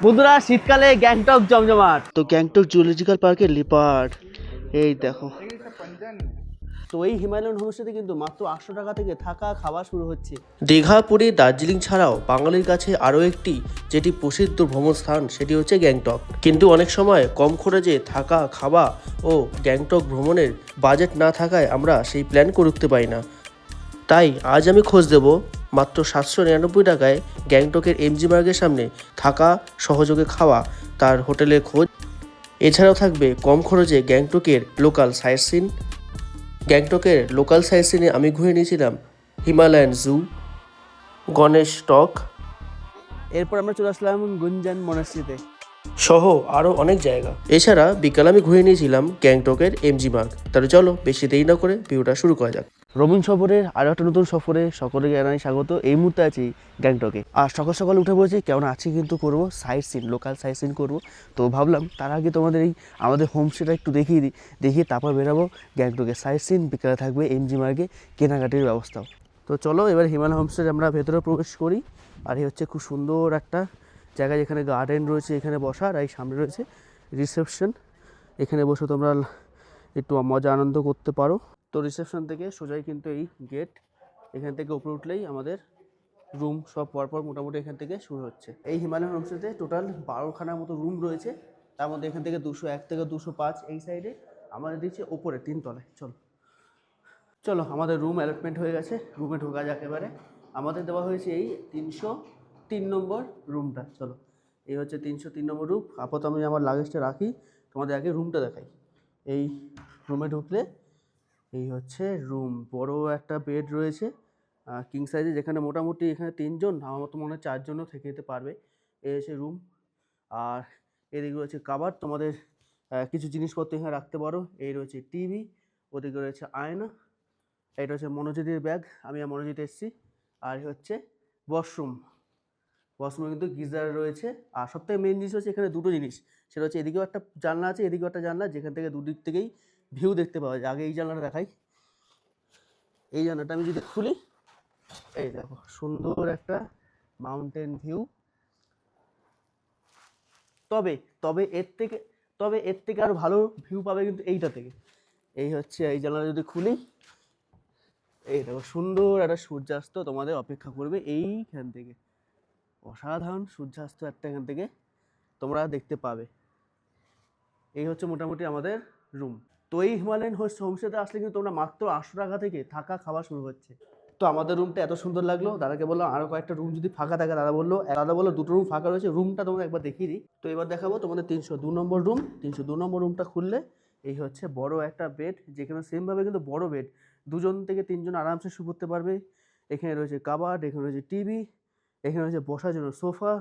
বন্ধুরা শীতকালে গ্যাংটক জমজমাট। তো গ্যাংটক জুলজিক্যাল পার্কের লিপার্ড এই দেখো। তো এই হিমালয়ান হোমস্টেতে কিন্তু মাত্র 800 টাকা থেকে থাকা খাওয়া শুরু হচ্ছে। দীঘা, পুরী, দার্জিলিং ছাড়াও বাঙালির কাছে আরও একটি যেটি প্রসিদ্ধ ভ্রমণ স্থান সেটি হচ্ছে গ্যাংটক। কিন্তু অনেক সময় কম খরচে থাকা খাওয়া ও গ্যাংটক ভ্রমণের বাজেট না থাকায় আমরা সেই প্ল্যান করে উঠতে পারি না। তাই আজ আমি খোঁজ দেব মাত্র 799 টাকায় গ্যাংটকের এমজি মার্গের সামনে থাকা, সহযোগে খাওয়া, তার হোটেলের খোঁজ। এছাড়াও থাকবে কম খরচে গ্যাংটকের লোকাল সাইট সিন। গ্যাংটকের লোকাল সাইট সিনে আমি ঘুরে নিয়েছিলাম হিমালয়ান জু, গণেশ টক, এরপর আমরা চলে আসলাম গুঞ্জান মনাস্ট্রিতে সহ আরও অনেক জায়গা। এছাড়া বিকাল আমি ঘুরে নিয়েছিলাম গ্যাংটকের এমজি মার্গ। তাহলে চলো বেশি দেরি না করে ভিডিওটা শুরু করা যাক। রবিন সফরের আরও একটা নতুন সফরে সকলকে জানাই স্বাগত। এই মুহূর্তে আছি গ্যাংটকে, আর সকাল সকাল উঠে পড়েছি, কেমন আছি কিন্তু করবো sight seen, local sight seen করবো। তো ভাবলাম তার আগে তোমাদের এই আমাদের হোমস্টেটা একটু দেখিয়ে দিই, দেখিয়ে তারপর বেরাবো গ্যাংটকে সাইট সিন। বিকালে থাকবে এমজি মার্গে কেনাকাটির ব্যবস্থাও। তো চলো এবার হিমালয় হোমস্টে আমরা ভেতরে প্রবেশ করি। আর এই হচ্ছে খুব সুন্দর একটা জায়গা, যেখানে গার্ডেন রয়েছে, এখানে বসার। আর এই সামনে রয়েছে রিসেপশন, এখানে বসে তোমরা একটু মজা আনন্দ করতে পারো। তো রিসেপশন থেকে সোজাই কিন্তু এই গেট, এখান থেকে উপরে উঠলেই আমাদের রুম সব পরপর মোটামুটি এখান থেকে শুরু হচ্ছে। এই হিমালয়ান হোমস্টেতে টোটাল 12খানার মতো রুম রয়েছে, তার মধ্যে এখান থেকে 201 থেকে 205 এই সাইডে আমাদের দিচ্ছে ওপরে 3 তলায়। চলো চলো আমাদের রুম অ্যালটমেন্ট হয়ে গেছে, রুমে ঢোকা যাক এবারে। আমাদের দেওয়া হয়েছে এই 303 নম্বর রুমটা। চলো এই হচ্ছে 303 নম্বর রুম। আপাতত আমি আমার লাগেজটা রাখি, তোমাদের আগে রুমটা দেখাই। এই রুমে ঢুকলে এই হচ্ছে রুম, বড় একটা বেড রয়েছে কিং সাইজে, যেখানে মোটামুটি এখানে 3 জন, আমার মতো মনে হয় 4 জনও থেকে যেতে পারবে। এই হচ্ছে রুম। আর এদিকে রয়েছে কাবার্ড, তোমাদের কিছু জিনিসপত্র এখানে রাখতে পারো। এই রয়েছে টিভি, ওদিকে রয়েছে আয়না, এটা হচ্ছে মনোজিতের ব্যাগ, আমি আর মনোজিৎ এসেছি। আর হচ্ছে ওয়াশরুম, ওয়াশরুমে কিন্তু গিজার রয়েছে। আর সবথেকে মেন জিনিস হচ্ছে এখানে দুটো জিনিস, সেটা হচ্ছে এদিকেও একটা জানলা আছে, এদিকেও একটা জানলা, যেখান থেকে দুদিক থেকেই ভিউ দেখতে পাওয়া যায়। আগে এই জানলাটা দেখাই, এই জানলাটা আমি যদি খুলি, এই দেখো সুন্দর একটা মাউন্টেন ভিউ। তবে তবে এর থেকে এর থেকে আরো ভালো ভিউ পাবে কিন্তু এইটা থেকে। এই হচ্ছে এই জানলাটা যদি খুলি, এই দেখো সুন্দর একটা সূর্যাস্ত তোমাদের অপেক্ষা করবে এইখান থেকে। অসাধারণ সূর্যাস্ত একটা এখান থেকে তোমরা দেখতে পাবে। এই হচ্ছে মোটামুটি আমাদের রুম। তো এই হিমালয়ান হোমস্টেতে আসলে কিন্তু তোমরা মাত্র 800 টাকা থেকে থাকা খাওয়া শুরু হচ্ছে। তো আমাদের রুমটা এত সুন্দর লাগলো, দাদাকে বললাম আরও কয়েকটা রুম যদি ফাঁকা থাকে। দাদা বললো দুটো রুম ফাঁকা রয়েছে, রুমটা তোমরা একবার দেখিয়ে দিই। তো এবার দেখাবো তোমাদের 302 নম্বর রুম। 302 নম্বর রুমটা খুললে এই হচ্ছে বড় একটা বেড, যেখানে সেমভাবে কিন্তু বড় বেড, 2 জন থেকে 3 জন আরামসে শুয়ে পড়তে পারবে। এখানে রয়েছে কাবার্ড, এখানে রয়েছে টিভি, এখানে রয়েছে বসার জন্য সোফা,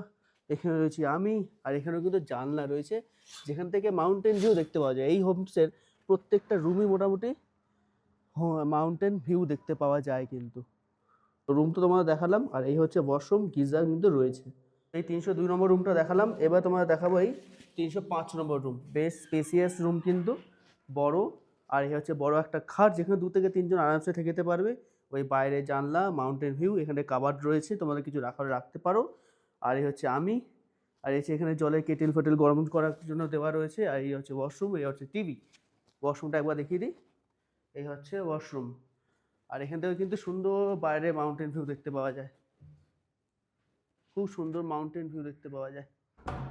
এখানে রয়েছে আমি, আর এখানেও কিন্তু জানলা রয়েছে, যেখান থেকে মাউন্টেন ভিউ দেখতে পাওয়া যায়। এই হোমস্টের প্রত্যেকটা রুমই মোটামুটি মাউন্টেন ভিউ দেখতে পাওয়া যায় কিন্তু। রুম তো তোমাদের দেখালাম, আর এই হচ্ছে ওয়াশরুম, গিজার কিন্তু রয়েছে। এই 302 নম্বর রুমটা দেখালাম, এবার তোমাদের দেখাবো এই 305 নম্বর রুম। বেশ স্পেসিয়াস রুম কিন্তু, বড়। আর এই হচ্ছে বড় একটা খাট, যেখানে 2 থেকে 3 জন আরামসে থেকে যেতে পারবে। ওই বাইরে জানলা, মাউন্টেন ভিউ, এখানে কাবার্ড রয়েছে, তোমাদের কিছু রাখতে পারো। আর এই হচ্ছে আমি, আর এই এখানে জলের কেটেল ফেটেল গরম করার জন্য দেওয়া রয়েছে। আর এই হচ্ছে ওয়াশরুম, এই হচ্ছে টিভি। ওয়াশরুমটা একবার দেখিয়ে দিই, এই হচ্ছে ওয়াশরুম। আর এখান থেকে কিন্তু সুন্দর বাইরে মাউন্টেন ভিউ দেখতে পাওয়া যায়, খুব সুন্দর মাউন্টেন ভিউ দেখতে পাওয়া যায়।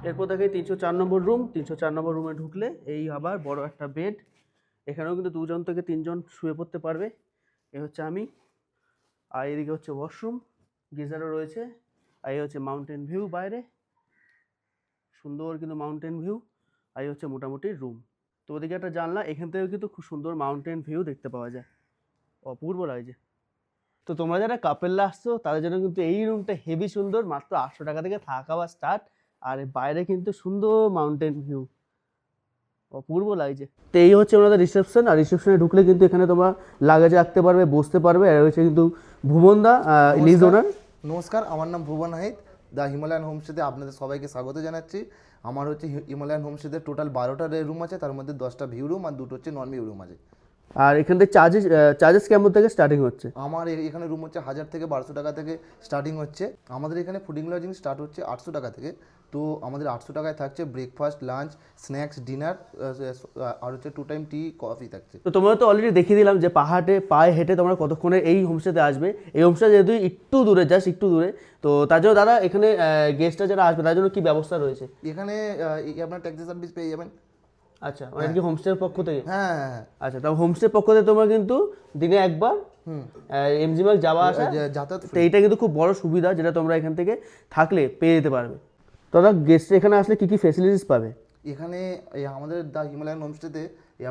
এরপর দেখে 304 নম্বর রুম। 304 নম্বর রুমে ঢুকলে এই আবার বড় একটা বেড, এখানেও কিন্তু 2 জন থেকে 3 জন শুয়ে পড়তে পারবে। এই হচ্ছে আমি, আর এদিকে হচ্ছে ওয়াশরুম, গিজারও রয়েছে। আর এই হচ্ছে মাউন্টেন ভিউ বাইরে, সুন্দর কিন্তু মাউন্টেন ভিউ। আর এই হচ্ছে মোটামুটি রুম। তো ওদিকে একটা জানলা, এখান থেকেও কিন্তু খুব সুন্দর মাউন্টেন ভিউ দেখতে পাওয়া যায়, অপূর্ব লাগছে। তো তোমরা যারা কাপেলরা আসছো তাদের জন্য কিন্তু এই রুমটা হেভি সুন্দর, মাত্র 800 টাকা থেকে থাকা খাওয়া স্টার্ট। আর বাইরে কিন্তু সুন্দর মাউন্টেন ভিউ, অপূর্ব লাগছে। তো এই হচ্ছে ওনাদের রিসেপশন। আর রিসেপশনে ঢুকলে কিন্তু এখানে তোমরা লাগেজ রাখতে পারবে, বসতে পারবে। আর হচ্ছে কিন্তু ভুবনদা, লিজ ওনার। নমস্কার, আমার নাম ভুবন হাইত, দ্য হিমালয়ান হোমস্টেতে আপনাদের সবাইকে স্বাগত জানাচ্ছি। আমার হচ্ছে হিমালয়ান হোমস্টেতে টোটাল 12টা রুম আছে, তার মধ্যে 10টা ভিউ রুম আর 2টো হচ্ছে নন ভিউ রুম আছে। আর এখান থেকে চার্জেস কেমন থেকে স্টার্টিং হচ্ছে? আমার এখানে রুম হচ্ছে 1000 থেকে 1200 টাকা থেকে স্টার্টিং হচ্ছে। আমাদের এখানে ফুডিং লজিং স্টার্ট হচ্ছে 800 টাকা থেকে। তো আমাদের 800 টাকায় থাকছে ব্রেকফাস্ট, লাঞ্চ, স্ন্যাক্স, ডিনার, আর হচ্ছে 2 টাইম টি, কফি থাকছে। তো তোমরা তো অলরেডি দেখিয়ে দিলাম যে পাহাড়ে পায়ে হেঁটে তোমরা কতক্ষণে এই হোমস্টেতে আসবে। এই হোমস্টে যেহেতু একটু দূরে, জাস্ট একটু দূরে, তো তার জন্য দাদা এখানে গেস্টরা যারা আসবে তার জন্য কি ব্যবস্থা রয়েছে? এখানে আপনার ট্যাক্সি সার্ভিস পেয়ে যাবেন। আচ্ছা, মানে কি হোমস্টের পক্ষ থেকে? হ্যাঁ হ্যাঁ হ্যাঁ। আচ্ছা, তো হোমস্টের পক্ষ থেকে তোমরা কিন্তু দিনে একবার এমজি মার্গ যাওয়া আসা, যাতায়াত তো এইটা কিন্তু খুব বড় সুবিধা যেটা তোমরা এখান থেকে থাকলে পেয়ে যেতে পারবে। দাদা গেস্ট এখানে আসলে কি কি ফেসিলিটিস পাবে? এখানে আমাদের দ্য হিমালয়ান হোমস্টেতে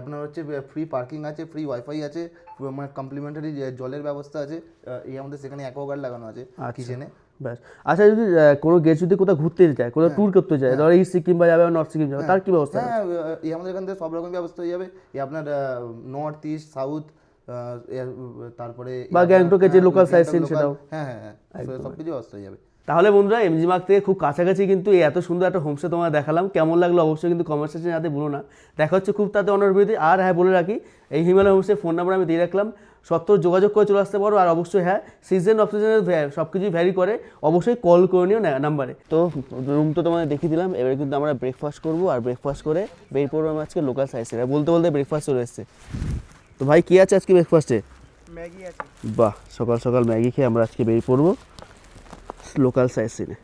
আপনার হচ্ছে ফ্রি পার্কিং আছে, ফ্রি ওয়াইফাই আছে, মানে কমপ্লিমেন্টারি জলের ব্যবস্থা আছে, আমাদের সেখানে অ্যাকোয়াগার্ড লাগানো আছে কিচেনে। ব্যাস। আচ্ছা, যদি কোনো গেস্ট যদি কোথাও ঘুরতে যায়, কোথাও ট্যুর করতে যায়, ধরো এই সিকিম বা যাবে, নর্থ সিকিম যাবে, তার কি ব্যবস্থা? হ্যাঁ, আমাদের এখান থেকে সব রকম ব্যবস্থা হয়ে যাবে। আপনার নর্থ ইস্ট, সাউথ, তারপরে বা গ্যাংটকে যে লোকাল সাইট সিন সেটাও। হ্যাঁ হ্যাঁ হ্যাঁ, সব কিছু ব্যবস্থা হয়ে যাবে। তাহলে বন্ধুরা এমজি মার্গ থেকে খুব কাছাকাছি কিন্তু এই এত সুন্দর একটা হোমস্টে তোমার দেখালাম। কেমন লাগলো অবশ্যই কিন্তু কমেন্ট সেকশনে জানাতে ভুলো না। দেখা হচ্ছে খুব তাতে অন্য ভিডিওতে। আর হ্যাঁ, বলে রাখি এই হিমালয় হোমস্টে ফোন নাম্বার আমি দিয়ে রাখলাম, সত্তর যোগাযোগ করে চলে আসতে পারো। আর অবশ্যই হ্যাঁ, সিজন অফ সিজনের সব কিছুই ভ্যারি করে, অবশ্যই কল করে নিও নাম্বারে। তো রুম তো তোমাদের দেখিয়ে দিলাম, এবারে কিন্তু আমরা ব্রেকফাস্ট করবো, আর ব্রেকফাস্ট করে বের পড়বো আমি আজকে লোকাল সাইড সিনে। বলতে বলতে ব্রেকফাস্ট চলে এসছে। তো ভাই কী আছে আজকে ব্রেকফাস্টে? ম্যাগি আছে। বাহ, সকাল সকাল ম্যাগি খেয়ে আমরা আজকে বের পড়বো লোকাল সাইট সিনে।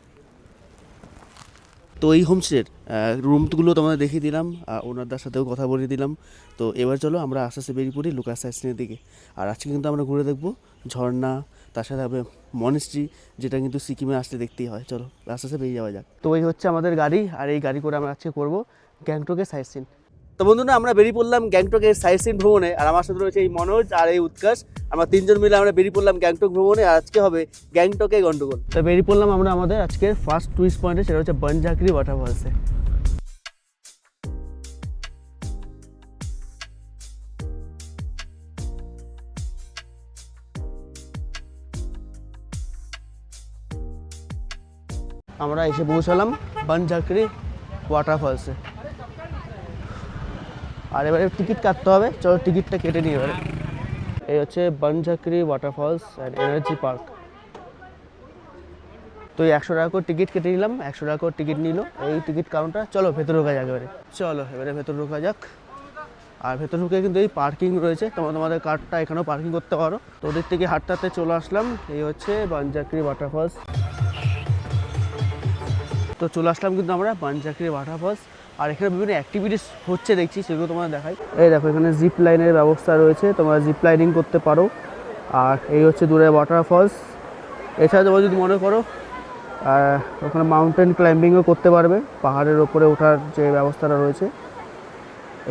তো এই হোমস্টের রুমগুলো তোমাদের দেখিয়ে দিলাম, ওনারদের সাথেও কথা বলে দিলাম। তো এবার চলো আমরা আস্তে আস্তে বেরিয়ে পড়ি লোকাল সাইট সিনের দিকে। আর আজকে কিন্তু আমরা ঘুরে দেখবো ঝর্ণা, তার সাথে হবে মনেস্ট্রি, যেটা কিন্তু সিকিমে আসতে দেখতেই হয়। চলো আস্তে আস্তে বেরিয়ে যাওয়া যাক। তো এই হচ্ছে আমাদের গাড়ি, আর এই গাড়ি করে আমরা আজকে করবো গ্যাংটকের সাইট সিন। তো বন্ধুরা আমরা বেরিয়ে পড়লাম গ্যাংটকের সাইট সিন ভ্রমণে, আর আমার সাথে রয়েছে এই মনোজ আর এই উৎকাশ। আমরা তিনজন মিলে আমরা বেরিয়ে পড়লাম গ্যাংটক ভ্রমণে, আর আজকে হবে গ্যাংটকে গন্ডগোল। তো বেরিয়ে পড়লাম আমরা আমাদের আজকের ফার্স্ট টুরিস্ট পয়েন্টে, সেটা হচ্ছে বনঝাঁকরি ওয়াটারফলসে। আমরা এসে পৌঁছালাম বনঝাঁকরি ওয়াটারফলসে, আর এবারে টিকিট কাটতে হবে। চলো টিকিটটা কেটে নিই এবারে। এই হচ্ছে বনঝাঁকরি ওয়াটারফলস অ্যান্ড এনার্জি পার্ক। তো এই 100 টাকা করে টিকিট কেটে নিলাম, 100 টাকা করে টিকিট নিল এই টিকিট কাউন্টার। চলো ভেতরে ঢোকা যাক এবারে। চলো এবারে ভেতরে ঢোকা যাক। আর ভেতরে ঢুকে কিন্তু এই পার্কিং রয়েছে, তোমাদের কারটা এখানেও পার্কিং করতে পারো। তো ওদের থেকে হাঁটতে হাঁটতে চলে আসলাম, এই হচ্ছে বনঝাঁকরি ওয়াটারফলস। তো চলে আসলাম কিন্তু আমরা বনঝাঁকরি ওয়াটারফলস, আর এখানে বিভিন্ন অ্যাক্টিভিটিস হচ্ছে দেখছি, সেগুলো তোমাদের দেখাই। এই দেখো এখানে জিপ লাইনের ব্যবস্থা রয়েছে, তোমরা জিপ লাইনিং করতে পারো। আর এই হচ্ছে দূরে ওয়াটারফলস। এছাড়া তোমরা যদি মনে করো ওখানে মাউন্টেন ক্লাইম্বিংও করতে পারবে, পাহাড়ের ওপরে ওঠার যে ব্যবস্থাটা রয়েছে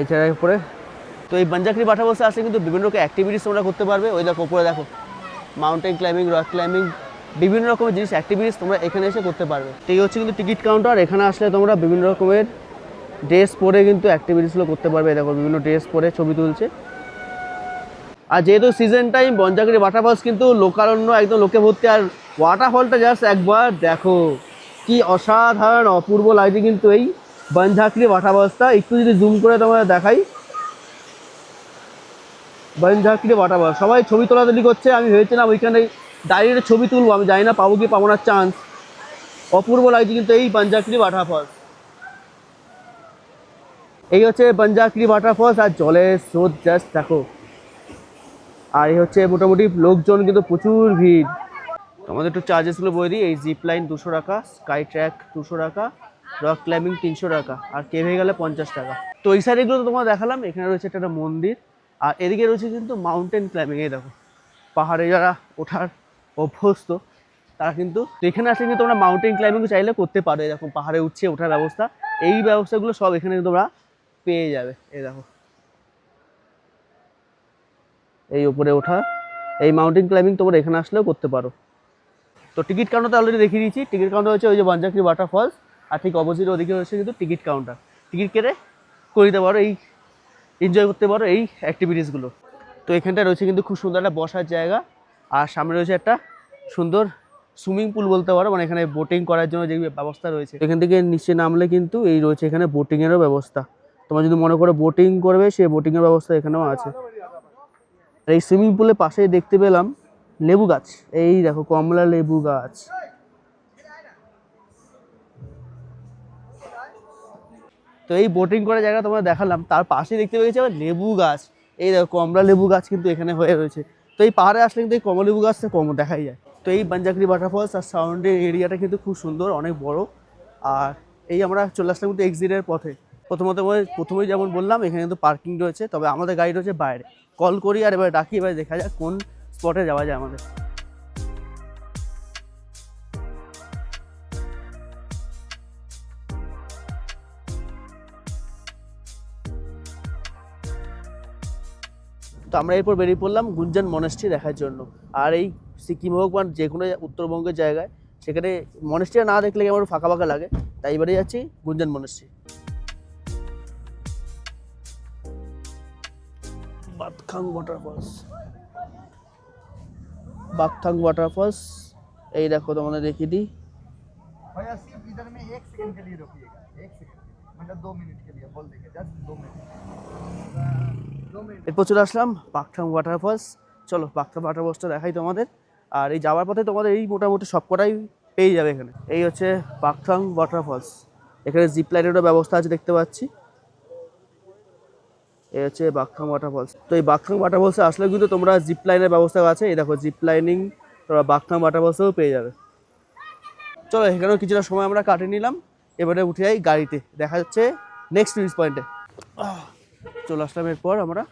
এছাড়া উপরে। তো এই বনঝাঁকরি ওয়াটারফলসে আসলে কিন্তু বিভিন্ন রকম অ্যাক্টিভিটিস তোমরা করতে পারবে। ওই দেখো উপরে দেখো মাউন্টেন ক্লাইম্বিং, রক ক্লাইম্বিং, বিভিন্ন রকমের জিনিস অ্যাক্টিভিটিস তোমরা এখানে এসে করতে পারবে। তো এই হচ্ছে কিন্তু টিকিট কাউন্টার। এখানে আসলে তোমরা বিভিন্ন রকমের ড্রেস পরে কিন্তু অ্যাক্টিভিটিসগুলো করতে পারবে। দেখো বিভিন্ন ড্রেস পরে ছবি তুলছে। আর যেহেতু সিজন টাইম, বনঝাঁকরি ওয়াটারফলস কিন্তু লোকারণ্য, একদম লোকে ভর্তি। আর ওয়াটারফলটা জাস্ট একবার দেখো, কি অসাধারণ অপূর্ব লাগছে কিন্তু এই বনঝাঁকরি ওয়াটারফলসটা। একটু যদি জুম করে তোমাদের দেখাই, বনঝাঁকরি ওয়াটারফলস, সবাই ছবি তোলাতুলি করছে। আমি ভেবেছিলাম ওইখানে দাঁড়িয়ে ছবি তুলবো, আমি জানি না পাবো কি পাবো না চান্স। অপূর্ব লাগছে কিন্তু এই বনঝাঁকরি ওয়াটারফলস। এই হচ্ছে বনঝাঁকরি ওয়াটারফলস, আর জলের স্রোত জাস্ট দেখো। আর এই হচ্ছে মোটামুটি লোকজন কিন্তু প্রচুর ভিড়। আমাদের একটু চার্জেসগুলো বলে দিই। এই জিপ লাইন 200 টাকা, স্কাই ট্র্যাক 200 টাকা, রক ক্লাইম্বিং 300 টাকা, আর কেভে গেলে 50 টাকা। তো এই সাইডগুলো তো তোমার দেখালাম। এখানে রয়েছে একটা মন্দির, আর এদিকে রয়েছে কিন্তু মাউন্টেন ক্লাইম্বিং। এই দেখো পাহাড়ে যারা ওঠার অভ্যস্ত তারা কিন্তু এখানে আসলে কিন্তু তোমরা মাউন্টেন ক্লাইম্বিং চাইলে করতে পারো। এরকম পাহাড়ে উঠছে ওঠার ব্যবস্থা, এই ব্যবস্থাগুলো সব এখানে তোমরা পেয়ে যাবে। এই দেখো এই উপরে ওঠা, এই মাউন্টেন ক্লাইম্বিং তোমরা এখানে আসলেও করতে পারো। তো টিকিট কাউন্টার অলরেডি দেখিয়ে দিয়েছি। টিকিট কাউন্টার হচ্ছে ওই যে বনঝাঁকরি ওয়াটারফলস, আর ঠিক অপোজিট ওদিকে হচ্ছে কিন্তু টিকিট কাউন্টার। টিকিট কেটে করে দিতে পারো, এই এনজয় করতে পারো এই অ্যাক্টিভিটিসগুলো। তো এখানটায় রয়েছে কিন্তু খুব সুন্দর একটা বসার জায়গা, আর সামনে রয়েছে একটা সুন্দর সুইমিং পুল বলতে পারো, মানে এখানে বোটিং করার জন্য যে ব্যবস্থা রয়েছে। এখান থেকে নিচে নামলে কিন্তু এই রয়েছে এখানে বোটিংয়েরও ব্যবস্থা। তোমরা যদি মনে করো বোটিং করবে, সেই বোটিংয়ের ব্যবস্থা এখানেও আছে। এই সুইমিং পুলের পাশেই দেখতে পেলাম লেবু গাছ। এই দেখো কমলা লেবু গাছ। তো এই বোটিং করার জায়গা তোমরা দেখালাম, তার পাশে দেখতে পেয়েছি আবার লেবু গাছ। এই দেখো কমলা লেবু গাছ কিন্তু এখানে হয়ে রয়েছে। তো এই পাহাড়ে আসলে কিন্তু এই কমলা লেবু গাছটা কম দেখাই যায়। তো এই বাঞ্জাকরি ওয়াটারফলস আর সারাউন্ডিং এরিয়াটা কিন্তু খুব সুন্দর, অনেক বড়। আর এই আমরা চলে আসলাম কিন্তু এক্সিটের পথে। প্রথমেই যেমন বললাম এখানে কিন্তু পার্কিং রয়েছে, তবে আমাদের গাড়ি রয়েছে বাইরে। কল করি আর এবার ডাকি, এবার দেখা যাক কোন স্পটে যাওয়া যায় আমাদের। তো আমরা এরপর বেরিয়ে পড়লাম গুঞ্জান মনেস্ট্রি দেখার জন্য। আর এই সিকিম হোক বা যে কোনো উত্তরবঙ্গের জায়গায়, সেখানে মনেস্ট্রি না দেখলে আমার ফাঁকা ফাঁকা লাগে, তাই এবারে যাচ্ছি গুঞ্জান মনেস্ট্রি। বাকথাং ওয়াটারফলস, এই দেখো তোমাদের দেখিয়ে দিই। भैया सिर्फ इधर में 1 सेकंड के लिए रुकिएगा, 1 सेकंड मतलब 2 मिनट के लिए बोल देंगे, जस्ट 2 मिनट। এরপর চলে আসলাম বাকথাং ওয়াটারফলস। চলো বাকথাং ওয়াটারফলসটা দেখাই তোমাদের। আর এই যাওয়ার পথে তোমাদের এই মোটামুটি সবকটাই পেয়ে যাবে এখানে। এই হচ্ছে বাকথাং ওয়াটারফলস, এখানে জিপ লাইনেরও ব্যবস্থা আছে দেখতে পাচ্ছি। এই হচ্ছে বাকথাং ওয়াটারফলস। তো এই বাকথাং ওয়াটারফলসে আসলে কিন্তু তোমরা জিপ লাইনের ব্যবস্থা আছে, এই দেখো জিপ লাইনিং তোমরা বাকথাং ওয়াটারফলসেও পেয়ে যাবে। চলো এখানেও কিছুটা সময় আমরা কাটিয়ে নিলাম, এবারে উঠে যাই গাড়িতে, দেখা যাচ্ছে নেক্সট টুরিস্ট পয়েন্টে। চলে আসলাম এরপর আমরা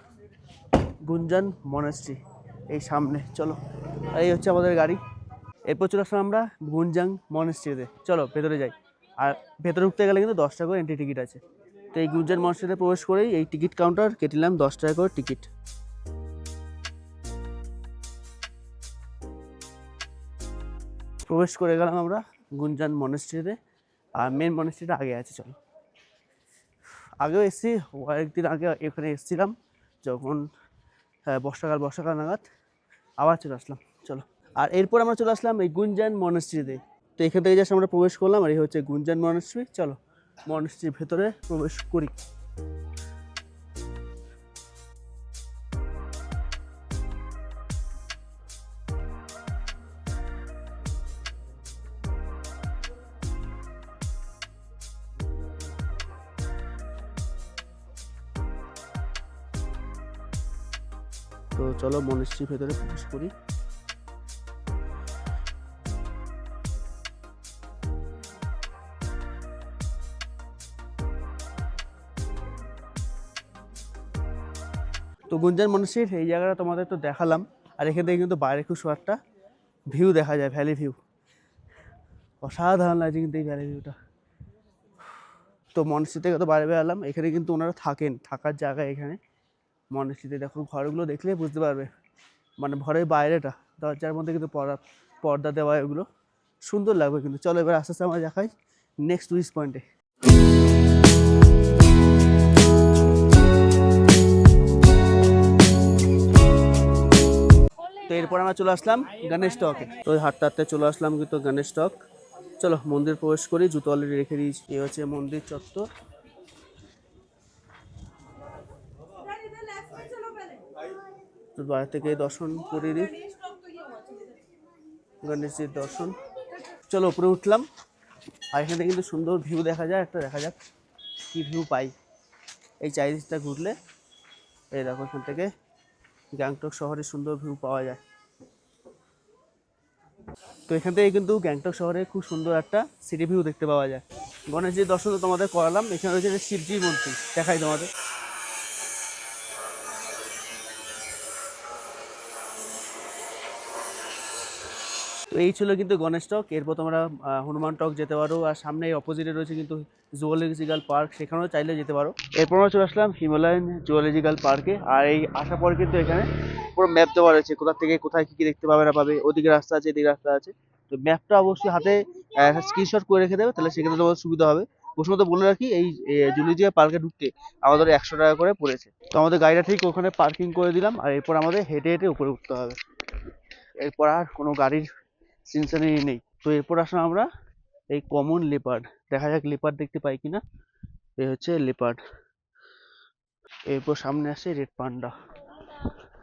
গুঞ্জান মনেস্ট্রি, এই সামনে। চলো এই হচ্ছে আমাদের গাড়ি। এরপর চলে আসলাম আমরা গুঞ্জাং মনেস্ট্রিতে। চলো ভেতরে যাই। আর ভেতরে উঠতে গেলে কিন্তু 10 টাকা করে এন্ট্রি টিকিট আছে। তো এই গুঞ্জান মনেস্ট্রিতে প্রবেশ করেই এই টিকিট কাউন্টার কেটে নিলাম 10 টাকা করে টিকিট। প্রবেশ করে গেলাম আমরা গুঞ্জান মনেস্ট্রিতে। আর মেন মনেস্ট্রিটা আগে আছে। চলো, আগেও এসেছি, কয়েকদিন আগে এখানে এসেছিলাম যখন বর্ষাকাল নাগাদ, আবার চলে আসলাম। চলো, আর এরপর আমরা চলে আসলাম এই গুঞ্জান মনেস্ট্রিতে। তো এখান থেকে জাস্ট আমরা প্রবেশ করলাম, আর এই হচ্ছে গুঞ্জান মনেস্ট্রি। চলো মনেস্ট্রির ভেতরে প্রবেশ করি। তো চলো মনেস্ট্রির ভেতরে প্রবেশ করি। তো গুঞ্জান মনেস্ট্রির এই জায়গাটা তোমাদের তো দেখালাম। আর এখান থেকে কিন্তু বাইরে খুব একটা ভিউ দেখা যায়, ভ্যালি ভিউ। অসাধারণ লাগছে কিন্তু এই ভ্যালি ভিউটা। তো মনেস্ট্রি থেকে তো বাইরে বেরোলাম, এখানে কিন্তু ওনারা থাকেন, থাকার জায়গা এখানে মনেস্ট্রিতে। দেখো ঘরগুলো দেখলে বুঝতে পারবে, মানে ঘরের বাইরেটা দরজার মধ্যে কিন্তু পর্দা দেওয়া, এগুলো সুন্দর লাগবে কিন্তু। চলো এবার আস্তে আস্তে আমরা দেখাই নেক্সট টুরিস্ট পয়েন্টে। তো এরপর আমরা চলে আসলাম গণেশ টকে। তো হাঁটতে হাঁটতে চলে আসলাম কিন্তু গণেশ টক। চলো মন্দির প্রবেশ করি, জুতো অলরেডি রেখে দিয়েছি। এই হচ্ছে মন্দির চত্বর। তো বাইরে থেকে দর্শন করে দিই, গণেশজির দর্শন। চলো উপরে উঠলাম, আর এখান থেকে কিন্তু সুন্দর ভিউ দেখা যায়। একটা দেখা যাক কি ভিউ পাই। এই চারিদিকটা ঘুরলে এই দেখো এখান থেকে গ্যাংটক শহরের সুন্দর ভিউ পাওয়া যায়। তো এখান থেকে কিন্তু গ্যাংটক শহরে খুব সুন্দর একটা সিটি ভিউ দেখতে পাওয়া যায়। গণেশজির দর্শন তো তোমাদের করালাম, এখানে রয়েছে শিবজির মূর্তি, দেখাই তোমাদের। তো এই ছিল কিন্তু গণেশ টক। এরপর তোমরা হনুমান টক যেতে পারো, আর সামনে অপোজিটে রয়েছে কিন্তু জুওলজিক্যাল পার্ক, সেখানেও চাইলে যেতে পারো। এরপর আমরা চলে আসলাম হিমালয়ান জুওলজিক্যাল পার্কে। আর এই আসার পর কিন্তু এখানে পুরো ম্যাপ দেওয়া রয়েছে, কোথা থেকে কোথায় কী কী দেখতে পাবে না পাবে। ওদিকে রাস্তা আছে, এদিকে রাস্তা আছে। তো ম্যাপটা অবশ্যই হাতে স্ক্রিনশট করে রেখে দেবে, তাহলে সেক্ষেত্রে তোমার সুবিধা হবে। প্রথমত বলে রাখি, এই জুওলজিক্যাল পার্কে ঢুকতে আমাদের 100 টাকা করে পড়েছে। তো আমাদের গাড়িটা ঠিক ওখানে পার্কিং করে দিলাম, আর এরপর আমাদের হেঁটে হেঁটে উপরে উঠতে হবে। এরপর আর কোনো গাড়ির সিনসানি নেই। তো এরপর আসলাম আমরা এই কমন লেপার্ড, দেখা যাক লেপার্ড দেখতে পাই কিনা। এই হচ্ছে লেপার্ড। এরপর সামনে আসে রেড পান্ডা।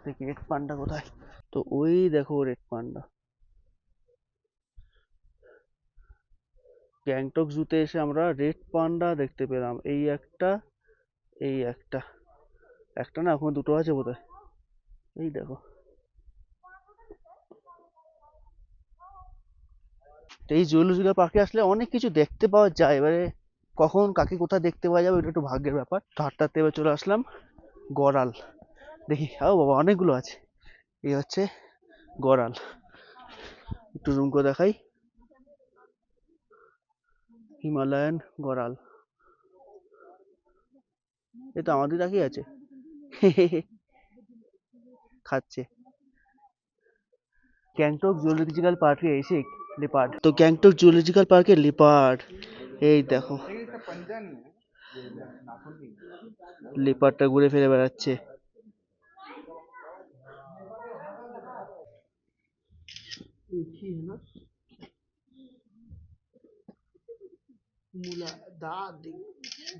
দেখি রেড পান্ডা কোথায়। তো ওই দেখো রেড পান্ডা। গ্যাংটক জুতে এসে আমরা রেড পান্ডা দেখতে পেলাম, এই একটা, এই একটা, একটা না এখন দুটো আছে বোধহয়, এই দেখো। তো এই জুলজিক্যাল পার্কে আসলে অনেক কিছু দেখতে পাওয়া যায়, এবারে কখন কাকে কোথায় দেখতে পাওয়া যাবে এটা একটু ভাগ্যের ব্যাপার। তো হাঁটতে এবার চলে আসলাম গড়াল, দেখি ও বাবা অনেকগুলো আছে। এই হচ্ছে গড়াল, একটু জুম করে দেখাই, হিমালয়ান গড়াল, এ তো আমাদের তাকিয়ে আছে খাচ্ছে। গ্যাংটক জুলজিক্যাল পার্কে এসে লিপার্ড, তো গ্যাংটক জুলজিক্যাল পার্কে লিপার্ড, এই দেখো লিপার্ডটা ঘুরে ফিরে বেড়াচ্ছে।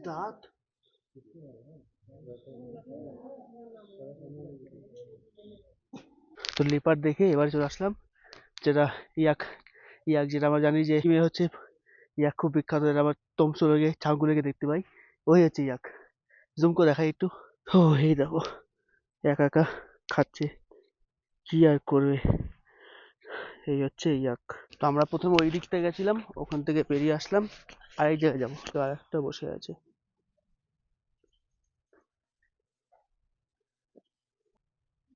দাঁত তো লিপার্ড দেখে এবার চলে আসলাম যেটা ইয়াক, ইয়াক যেটা আমরা জানি যে হচ্ছে ইয়াক খুব বিখ্যাত, এটা আবার তমসুলকে ছাউগুলোকে দেখতে পাই, ওই হচ্ছে ইয়াক। জুম করে দেখাই একটু, ও এই দেখো একা একা খাচ্ছে, কি আর করবে, এই হচ্ছে ইয়াক। তো আমরা প্রথমে ওই দিকটা গেছিলাম, ওখান থেকে পেরিয়ে আসলাম আরেক জায়গায় যাবো, তো আর একটা বসে আছে।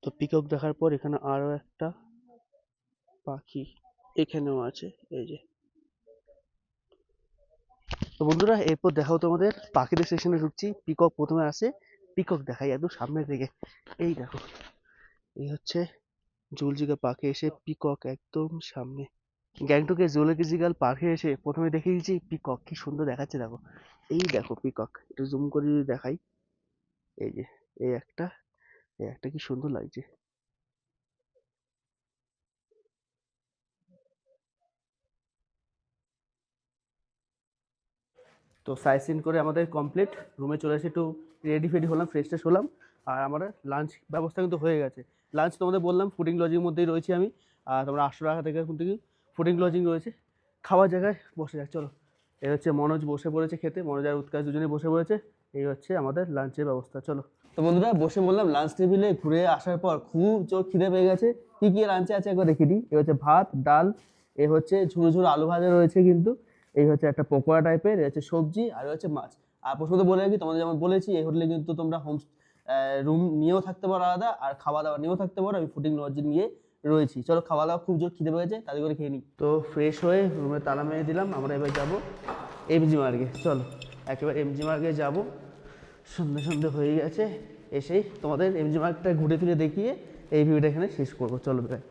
তো পিকক দেখার পর এখানে আরো একটা পাখি এখানেও আছে, এই যে। তো বন্ধুরা এরপর দেখাও তোমাদের পাখিদের সেকশনে ঢুকছি, পিকক প্রথমে আসে, পিকক দেখাই একদম সামনে থেকে, এই দেখো এই হচ্ছে জুলজিক্যাল পার্কে এসে পিকক একদম সামনে। গ্যাংটকের জুলজিক্যাল পার্কে এসে প্রথমে দেখে দিয়েছি পিকক, কি সুন্দর দেখাচ্ছে দেখো, এই দেখো পিকক, একটু জুম করে যদি দেখাই, এই যে এই একটা, এই একটা কি সুন্দর লাগছে। তো সাইট সিন করে আমাদের কমপ্লিট, রুমে চলে এসে একটু রেডি ফেডি হলাম, ফ্রেশ ট্রেশ হলাম, আর আমাদের লাঞ্চ ব্যবস্থা কিন্তু হয়ে গেছে। লাঞ্চ তোমাদের বললাম ফুডিং লজিংয়ের মধ্যেই রয়েছি আমি, আর তোমরা 800 টাকা থেকে কিন্তু ফুডিং লজিং রয়েছে, খাওয়ার জায়গায় বসে যাক চলো। এই হচ্ছে মনোজ বসে পড়েছে খেতে, মনোজ আর উৎকাশ দুজনেই বসে পড়েছে, এই হচ্ছে আমাদের লাঞ্চের ব্যবস্থা, চলো। তো বন্ধুরা বসে বললাম লাঞ্চ টেবিলে, ঘুরে আসার পর খুব জোর খিদে পেয়ে গেছে, কি কি লাঞ্চে আছে একবার দেখে দিই। এ হচ্ছে ভাত ডাল, এ হচ্ছে ঝুরো ঝুরো আলু ভাজা রয়েছে কিন্তু, এই হচ্ছে একটা পকোড়া টাইপের, এই হচ্ছে সবজি, আর হচ্ছে মাছ। আর প্রথমত বলে রাখি তোমাদের যেমন বলেছি এই হোটেলে কিন্তু তোমরা হোম রুম নিয়েও থাকতে পারো আলাদা, আর খাওয়া দাওয়া নিয়েও থাকতে পারো, আমি ফুডিং লজ নিয়ে রয়েছি। চলো খাওয়া দাওয়া খুব জোর খিদে পেয়েছে, তাদের করে খেয়ে নিই। তো ফ্রেশ হয়ে রুমে তালা মেরে দিলাম, আমরা এবার যাবো এমজি মার্গে, চলো একেবারে এমজি মার্গে যাবো। সন্ধে সন্ধে হয়ে গেছে, এসেই তোমাদের এমজি মার্গটা ঘুরে ফিরে দেখিয়ে এই ভিউটা এখানে শেষ করবো, চলো বেড়াই।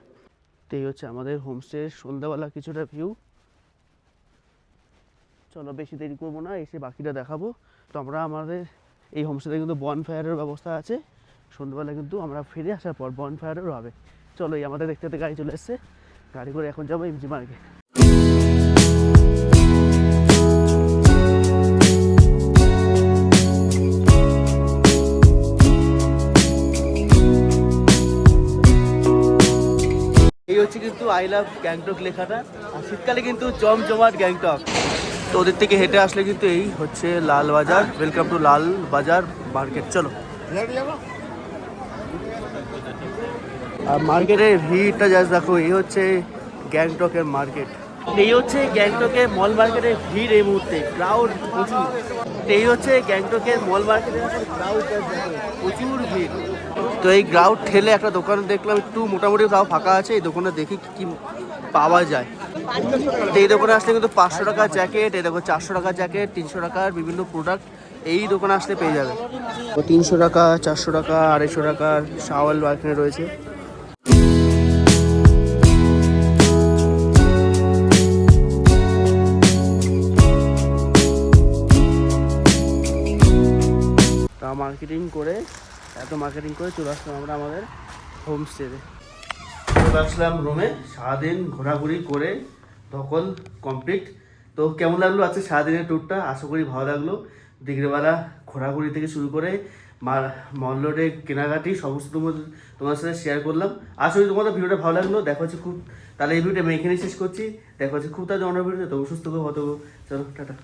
তো এই হচ্ছে আমাদের হোমস্টের সন্ধ্যাবেলা কিছুটা ভিউ, চলো বেশি দেরি করবো না, এসে বাকিটা দেখাবো। তো আমরা আমাদের এই হোমস্টেতে কিন্তু বনফায়ারের ব্যবস্থা আছে, সন্ধ্যাবেলা কিন্তু আমরা ফিরে আসার পর বনফায়ারও হবে। চলো এই আমাদের দেখতে দেখতে গাড়ি চলে এসছে, গাড়ি করে এখন যাবো এমজি মার্গে। এই হচ্ছে কিন্তু আই লাভ গ্যাংটক লেখাটা, আর শীতকালে কিন্তু জমজমাট গ্যাংটক। তো ওদের থেকে হেঁটে আসলে কিন্তু এই হচ্ছে লাল বাজার, ওয়েলকাম টু লাল বাজার মার্কেট, চলো। আর মার্কেটের ভিড়টা জাস্ট দেখো, এই হচ্ছে গ্যাংটকের মার্কেট, এই হচ্ছে গ্যাংটকের মল মার্কেটের ভিড় এই মুহূর্তে, ক্রাউড প্রচুর। এই হচ্ছে গ্যাংটকের মল মার্কেটের ক্রাউড, প্রচুর ভিড়। তো এই ক্রাউড ঠেলে একটা দোকান দেখলাম একটু মোটামুটি তাও ফাঁকা আছে, এই দোকানটা দেখি কি পাওয়া যায়। তো এই দোকানে আসলে কিন্তু 500 টাকার জ্যাকেট, এই দেখো 400 টাকার জ্যাকেট, 300 টাকার বিভিন্ন প্রোডাক্ট এই দোকানে আসলে পেয়ে যাবে। তো 300 টাকা 400 টাকা 250 টাকার শাওয়াল এখানে রয়েছে। তা মার্কেটিং করে চলে আসলাম আমরা আমাদের হোমস্টেতে, চলে আসলাম রুমে, সারাদিন ঘোরাঘুরি করে ধকল কমপ্লিট। তো কেমন লাগলো আজকে সারাদিনের ট্যুরটা, আশা করি ভালো লাগলো। দিগ্রেবেলা ঘোরাঘুরি থেকে শুরু করে মল রোডে কেনাকাটি সমস্ত তোমাদের সাথে শেয়ার করলাম। আশা করি তোমাদের ভিডিওটা ভালো লাগলো, দেখা হচ্ছে খুব তাহলে এই ভিডিওটা আমি এখানে শেষ করছি। দেখা হচ্ছে খুব তাড়াতাড়ি অন্য ভিডিওতে। তো সুস্থ হবো, চলো টাটা।